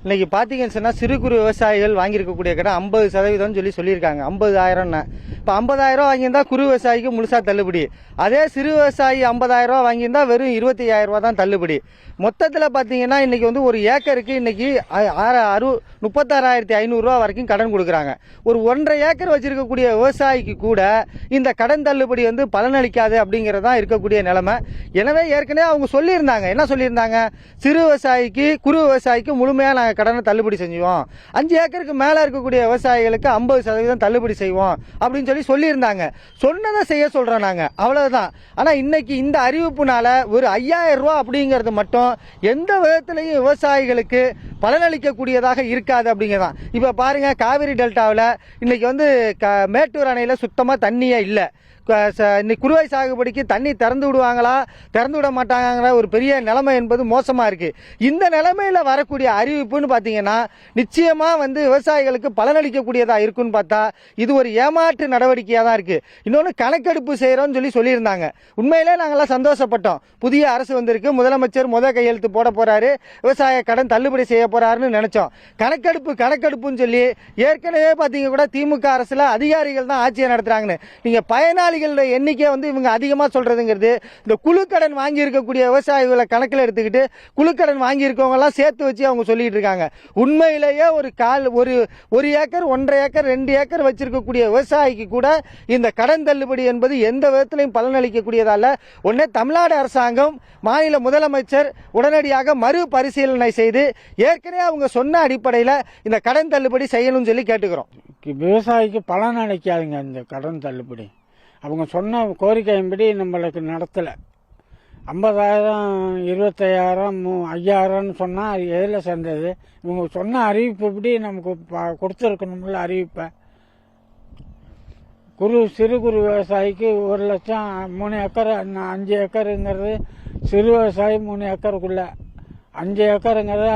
இன்னைக்கு பார்த்தீங்கன்னு சொன்னால் சிறு குறு விவசாயிகள் வாங்கியிருக்கக்கூடிய கடன் 50% சொல்லியிருக்காங்க. 50,000ன்னு இப்போ 50,000 வாங்கியிருந்தா குறு விவசாயிக்கு முழுசாக தள்ளுபடி. அதே சிறு விவசாயி 50,000 வாங்கியிருந்தா வெறும் 25,000 தான் தள்ளுபடி. மொத்தத்தில் பார்த்தீங்கன்னா இன்னைக்கு வந்து ஒரு ஏக்கருக்கு இன்னைக்கு 36,500 வரைக்கும் கடன் கொடுக்குறாங்க. ஒரு 1.5 ஏக்கர் வச்சிருக்கக்கூடிய விவசாயிக்கு கூட இந்த கடன் தள்ளுபடி வந்து பலனளிக்காது அப்படிங்கிறதான் இருக்கக்கூடிய நிலைமை. எனவே ஏற்கனவே அவங்க சொல்லியிருந்தாங்க, என்ன சொல்லியிருந்தாங்க, சிறு விவசாயிக்கு குறு விவசாயிக்கு முழுமையாக நாங்கள் கடனை தள்ளுபடி செஞ்சுவோம், 5 ஏக்கருக்கு மேலே இருக்கக்கூடிய விவசாயிகளுக்கு 50% தள்ளுபடி செய்வோம் அப்படின்னு சொல்லியிருந்தாங்க. சொன்னதை செய்ய சொல்றோம் நாங்க, அவ்வளவுதான். ஆனா இன்னைக்கு இந்த அறிவிப்புனால ஒரு 5,000 ரூபாய் அப்படிங்கிறது மட்டும் எந்த விதத்திலையும் விவசாயிகளுக்கு பலனளிக்கக்கூடியதாக இருக்காது அப்படிங்கிறதான். இப்ப பாருங்க, காவிரி டெல்டாவில் இன்னைக்கு வந்து மேட்டூர் அணையில சுத்தமா தண்ணியே இல்லை. இன்னைக்கு குறுவை சாகுபடிக்கு தண்ணி திறந்து விடுவாங்களா திறந்து விட மாட்டாங்கிற ஒரு பெரிய நிலைமை என்பது மோசமா இருக்கு. இந்த நிலைமையில வரக்கூடிய அறிவிப்புன்னு பாத்தீங்கன்னா நிச்சயமா வந்து விவசாயிகளுக்கு பலனளிக்கக்கூடியதா இருக்குன்னு பார்த்தா இது ஒரு ஏமாற்று நடவடிக்கையா தான் இருக்கு. இன்னொன்னு கணக்கெடுப்பு செய்யறோம்னு சொல்லியிருந்தாங்க. உண்மையிலே நாங்கெல்லாம் சந்தோஷப்பட்டோம். புதிய அரசு வந்திருக்கு, முதலமைச்சர் கையெழுத்து போட போறாரு, விவசாய கடன் தள்ளுபடி செய்ய போறாருன்னு நினைச்சோம். கணக்கெடுப்புன்னு சொல்லி ஏற்கனவே பாத்தீங்க கூட திமுக அரசுல அதிகாரிகள் தான் ஆட்சியை நடத்துறாங்கன்னு. நீங்க பயனாளி எண்ணிக்கை வந்து இவங்க அதிகமா சொல்றதுங்கிறது இந்த குழுக்கடன் வாங்கி இருக்கக்கூடிய விவசாயிகளை கணக்கில் எடுத்துக்கிட்டு குழுக்கடன் வாங்கி இருக்கவங்க எல்லாம் சேர்த்து வச்சு அவங்க சொல்லிட்டு இருக்காங்க. உண்மையிலேயே ஒரு ஏக்கர் 1.5 ஏக்கர் 2 ஏக்கர் வச்சிருக்கக்கூடிய விவசாயிக்கு கூட இந்த கடன் தள்ளுபடி என்பது எந்த விதத்திலையும் பலனளிக்கக்கூடியதால ஒன்னே தமிழ்நாடு அரசாங்கம் மாநில முதலமைச்சர் உடனடியாக மறுபரிசீலனை செய்து ஏற்கனவே அவங்க சொன்ன அடிப்படையில் இந்த கடன் தள்ளுபடி செய்யணும்னு சொல்லி கேட்டுக்கிறோம். விவசாயிக்கு பலன் அளிக்காதுங்க இந்த கடன் தள்ளுபடி. அவங்க சொன்ன கோரிக்கையின்படி நம்மளுக்கு நடத்தலை. 50,000 25,000 5,000ன்னு சொன்னால் அது எதில் சேர்ந்தது? இவங்க சொன்ன அறிவிப்புப்படி நமக்கு கொடுத்துருக்கணும்ல அறிவிப்பை. சிறு குறு விவசாயிக்கு 1 லட்சம் 3 ஏக்கர் 5 ஏக்கருங்கிறது சிறு விவசாயி 3 ஏக்கருக்குள்ள, 5 ஏக்கருங்கிறத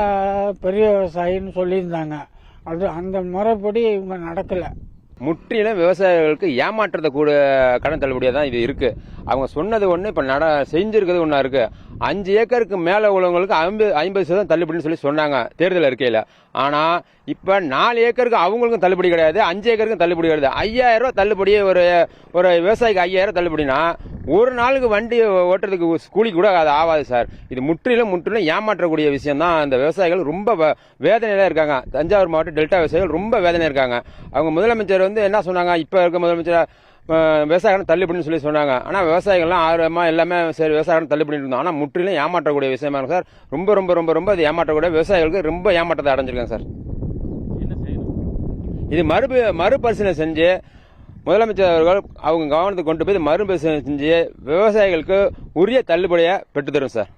பெரிய விவசாயின்னு சொல்லியிருந்தாங்க. அது அந்த முறைப்படி இவங்க நடக்கலை. முற்றிலும் விவசாயிகளுக்கு ஏமாற்றத்தை கூட கடன் தள்ளுபடியாக தான் இது இருக்கு. அவங்க சொன்னது ஒன்று, இப்போ செஞ்சிருக்கிறது ஒன்றா இருக்கு. 5 ஏக்கருக்கு மேலே உள்ளவங்களுக்கு 50% தள்ளுபடின்னு சொல்லி சொன்னாங்க தேர்தல் அறிக்கையில். ஆனால் இப்போ 4 ஏக்கருக்கு அவங்களுக்கும் தள்ளுபடி கிடையாது, 5 ஏக்கருக்கும் தள்ளுபடி கிடையாது. 5,000 ரூபா தள்ளுபடி. ஒரு விவசாயிக்கு 5,000 தள்ளுபடினா ஒரு நாளுக்கு வண்டி ஓட்டுறதுக்கு கூலி கூட அது ஆகாது சார். இது முற்றிலும் ஏமாற்றக்கூடிய விஷயம் தான். அந்த விவசாயிகள் ரொம்ப வேதனையில இருக்காங்க. தஞ்சாவூர் மாவட்ட டெல்டா விவசாயிகள் ரொம்ப வேதனை இருக்காங்க. அவங்க முதலமைச்சர் வந்து என்ன சொன்னாங்க, இப்போ இருக்க முதலமைச்சர் விவசாயிகள் தள்ளுபடின்னு சொல்லி சொன்னாங்க. ஆனால் விவசாயிகள்லாம் ஆர்வமா எல்லாமே சரி விவசாயிகள் தள்ளுபடி இருந்தோம். ஆனால் முற்றிலும் ஏமாற்றக்கூடிய விஷயமா இருக்கு சார். ரொம்ப ரொம்ப ரொம்ப ரொம்ப இது ஏமாற்றக்கூடிய விவசாயிகளுக்கு ரொம்ப ஏமாற்றத்தை அடைஞ்சிருக்காங்க சார். இது மறுபரிசீலனை செஞ்சு முதலமைச்சர் அவர்கள் அவங்க கவனத்துக்கு கொண்டு போய் மறுபரிசீலனை செஞ்சு விவசாயிகளுக்கு உரிய தள்ளுபடியை பெற்றுத்தரும் சார்.